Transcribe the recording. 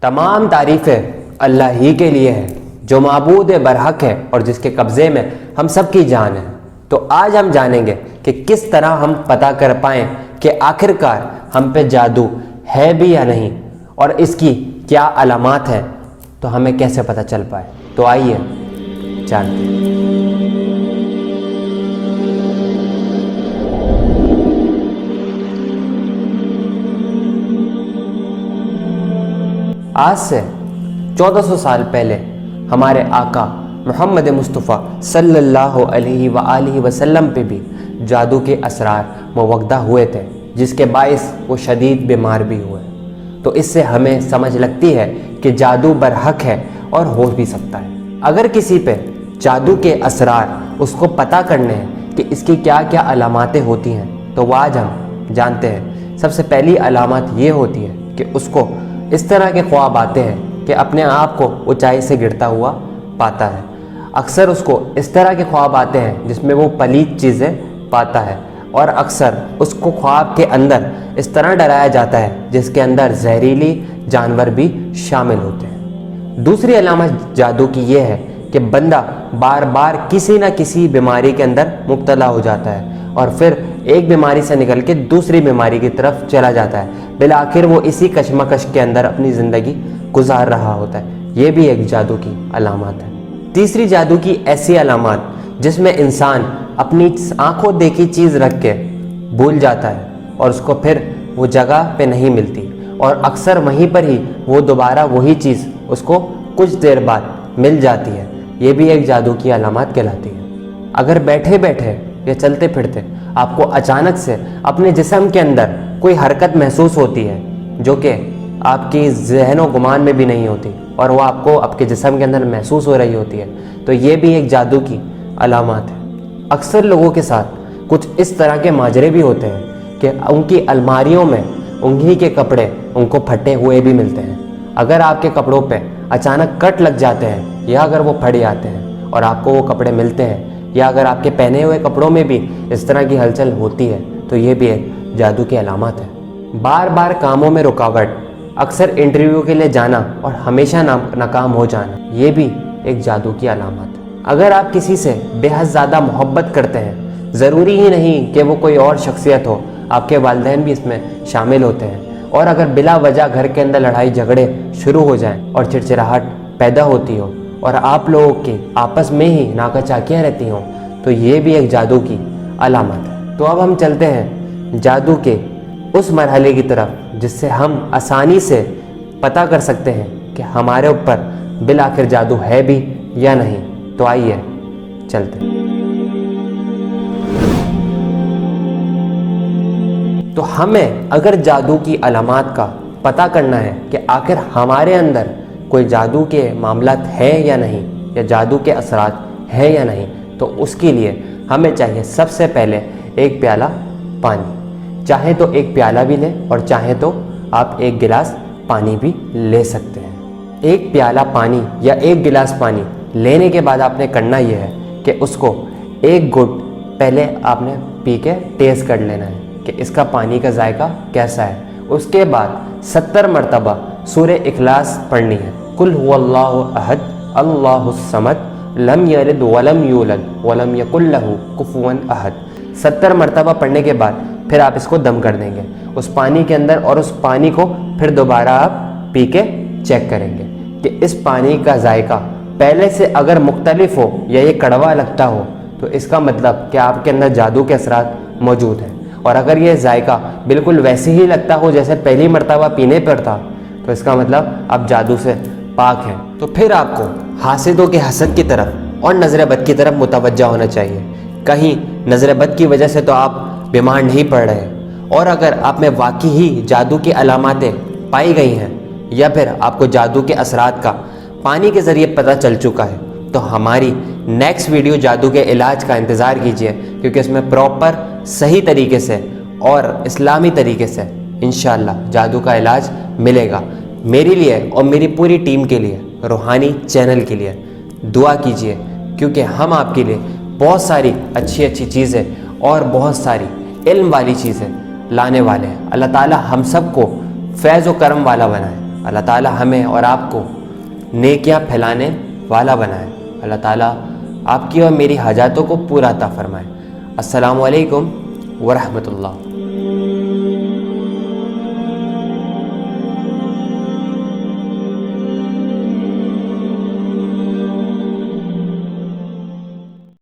تمام تعریفیں اللہ ہی کے لیے ہے جو معبود برحق ہے اور جس کے قبضے میں ہم سب کی جان ہے۔ تو آج ہم جانیں گے کہ کس طرح ہم پتہ کر پائیں کہ آخرکار ہم پہ جادو ہے بھی یا نہیں، اور اس کی کیا علامات ہیں، تو ہمیں کیسے پتہ چل پائے۔ تو آئیے جانتے ہیں۔ آج سے 1400 سال پہلے ہمارے آقا محمد مصطفیٰ صلی اللہ علیہ وآلہ وسلم پہ بھی جادو کے اسرار موقع ہوئے تھے، جس کے باعث وہ شدید بیمار بھی ہوئے۔ تو اس سے ہمیں سمجھ لگتی ہے کہ جادو برحق ہے اور ہو بھی سکتا ہے۔ اگر کسی پہ جادو کے اسرار اس کو پتہ کرنے ہیں کہ اس کی کیا کیا علاماتیں ہوتی ہیں، تو وہ آج ہم جانتے ہیں۔ سب سے پہلی علامت یہ ہوتی ہے کہ اس کو اس طرح کے خواب آتے ہیں کہ اپنے آپ کو اونچائی سے گرتا ہوا پاتا ہے۔ اکثر اس کو اس طرح کے خواب آتے ہیں جس میں وہ پلید چیزیں پاتا ہے، اور اکثر اس کو خواب کے اندر اس طرح ڈرایا جاتا ہے جس کے اندر زہریلی جانور بھی شامل ہوتے ہیں۔ دوسری علامت جادو کی یہ ہے کہ بندہ بار بار کسی نہ کسی بیماری کے اندر مبتلا ہو جاتا ہے، اور پھر ایک بیماری سے نکل کے دوسری بیماری کی طرف چلا جاتا ہے۔ بالآخر وہ اسی کشمکش کے اندر اپنی زندگی گزار رہا ہوتا ہے۔ یہ بھی ایک جادو کی علامات ہے۔ تیسری جادو کی ایسی علامات جس میں انسان اپنی آنکھوں دیکھی چیز رکھ کے بھول جاتا ہے، اور اس کو پھر وہ جگہ پہ نہیں ملتی، اور اکثر وہیں پر ہی وہ دوبارہ وہی چیز اس کو کچھ دیر بعد مل جاتی ہے۔ یہ بھی ایک جادو کی علامات کہلاتی ہے۔ اگر بیٹھے بیٹھے یا چلتے پھرتے آپ کو اچانک سے اپنے جسم کے اندر کوئی حرکت محسوس ہوتی ہے جو کہ آپ کی ذہن و گمان میں بھی نہیں ہوتی، اور وہ آپ کو آپ کے جسم کے اندر محسوس ہو رہی ہوتی ہے، تو یہ بھی ایک جادو کی علامات ہے۔ اکثر لوگوں کے ساتھ کچھ اس طرح کے ماجرے بھی ہوتے ہیں کہ ان کی الماریوں میں انہی کے کپڑے ان کو پھٹے ہوئے بھی ملتے ہیں۔ اگر آپ کے کپڑوں پہ اچانک کٹ لگ جاتے ہیں، یا اگر وہ پھٹ جاتے ہیں اور آپ کو وہ کپڑے ملتے ہیں، یا اگر آپ کے پہنے ہوئے کپڑوں میں بھی اس طرح کی ہلچل ہوتی ہے، تو یہ بھی ایک جادو کی علامات ہے۔ بار بار کاموں میں رکاوٹ، اکثر انٹرویو کے لیے جانا اور ہمیشہ ناکام ہو جانا، یہ بھی ایک جادو کی علامات ہے۔ اگر آپ کسی سے بے حد زیادہ محبت کرتے ہیں، ضروری ہی نہیں کہ وہ کوئی اور شخصیت ہو، آپ کے والدین بھی اس میں شامل ہوتے ہیں، اور اگر بلا وجہ گھر کے اندر لڑائی جھگڑے شروع ہو جائیں اور چڑچڑاہٹ پیدا ہوتی ہو، اور آپ لوگوں کی آپس میں ہی ناکا چاکیاں رہتی ہوں، تو یہ بھی ایک جادو کی علامت ہے۔ تو اب ہم چلتے ہیں جادو کے اس مرحلے کی طرف جس سے ہم آسانی سے پتہ کر سکتے ہیں کہ ہمارے اوپر بالآخر جادو ہے بھی یا نہیں۔ تو آئیے چلتے ہیں۔ تو ہمیں اگر جادو کی علامات کا پتہ کرنا ہے کہ آخر ہمارے اندر کوئی جادو کے معاملات ہے یا نہیں، یا جادو کے اثرات ہے یا نہیں، تو اس کے لیے ہمیں چاہیے سب سے پہلے ایک پیالہ پانی۔ چاہے تو ایک پیالہ بھی لیں، اور چاہے تو آپ ایک گلاس پانی بھی لے سکتے ہیں۔ ایک پیالہ پانی یا ایک گلاس پانی لینے کے بعد آپ نے کرنا یہ ہے کہ اس کو ایک گھٹ پہلے آپ نے پی کے ٹیسٹ کر لینا ہے کہ اس کا پانی کا ذائقہ کیسا ہے۔ اس کے بعد 70 مرتبہ سورہ اخلاص پڑھنی ہے۔ قل هو اللہ احد اللہ الصمد لم یلد ولم یولد ولم یکن لہ کفوا احد۔ 70 مرتبہ پڑھنے کے بعد پھر آپ اس کو دم کر دیں گے اس پانی کے اندر، اور اس پانی کو پھر دوبارہ آپ پی کے چیک کریں گے کہ اس پانی کا ذائقہ پہلے سے اگر مختلف ہو یا یہ کڑوا لگتا ہو، تو اس کا مطلب کہ آپ کے اندر جادو کے اثرات موجود ہیں، اور اگر یہ ذائقہ بالکل ویسے ہی لگتا ہو جیسے پہلی مرتبہ پینے پر تھا، تو اس کا مطلب آپ جادو سے پاک ہیں۔ تو پھر آپ کو حاسدوں کے حسد کی طرف اور نظر بد کی طرف متوجہ ہونا چاہیے۔ کہیں نظر بد کی وجہ سے تو آپ بیمار نہیں پڑ رہے، اور اگر آپ میں واقعی ہی جادو کی علاماتیں پائی گئی ہیں، یا پھر آپ کو جادو کے اثرات کا پانی کے ذریعے پتہ چل چکا ہے، تو ہماری نیکسٹ ویڈیو جادو کے علاج کا انتظار کیجیے، کیونکہ اس میں پراپر صحیح طریقے سے اور اسلامی طریقے سے انشاءاللہ جادو کا علاج ملے گا۔ میرے لیے اور میری پوری ٹیم کے لیے، روحانی چینل کے لیے دعا کیجیے، کیونکہ ہم آپ کے لیے بہت ساری اچھی اچھی چیزیں اور بہت ساری علم والی چیزیں لانے والے ہیں۔ اللہ تعالی ہم سب کو فیض و کرم والا بنائے۔ اللہ تعالیٰ ہمیں اور آپ کو نیکیاں پھیلانے والا بنائے. اللہ تعالیٰ آپ کی اور میری حاجاتوں کو پورا عطا فرمائے. السلام علیکم ورحمۃ اللہ.